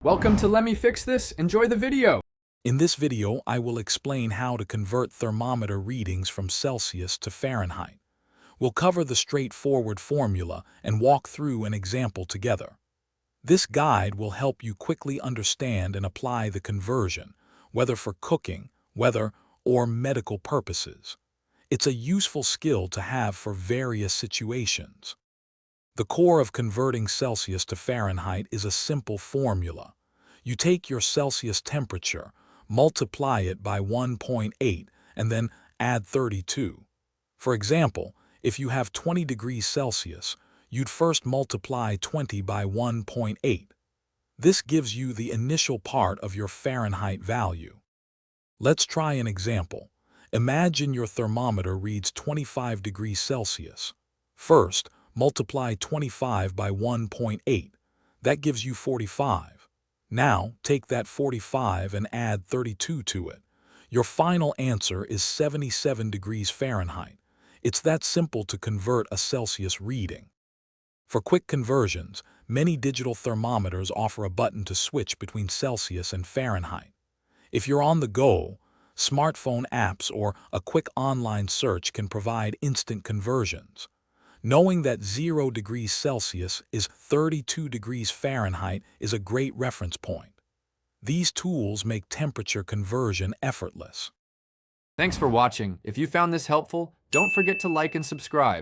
Welcome to Let Me Fix This. Enjoy the video. In this video, I will explain how to convert thermometer readings from Celsius to Fahrenheit. We'll cover the straightforward formula and walk through an example together. This guide will help you quickly understand and apply the conversion, whether for cooking, weather, or medical purposes. It's a useful skill to have for various situations. The core of converting Celsius to Fahrenheit is a simple formula. You take your Celsius temperature, multiply it by 1.8, and then add 32. For example, if you have 20 degrees Celsius, you'd first multiply 20 by 1.8. This gives you the initial part of your Fahrenheit value. Let's try an example. Imagine your thermometer reads 25 degrees Celsius. First, multiply 25 by 1.8. That gives you 45. Now, take that 45 and add 32 to it. Your final answer is 77 degrees Fahrenheit. It's that simple to convert a Celsius reading. For quick conversions, many digital thermometers offer a button to switch between Celsius and Fahrenheit. If you're on the go, smartphone apps or a quick online search can provide instant conversions. Knowing that 0 degrees Celsius is 32 degrees Fahrenheit is a great reference point. These tools make temperature conversion effortless. Thanks for watching. If you found this helpful, don't forget to like and subscribe.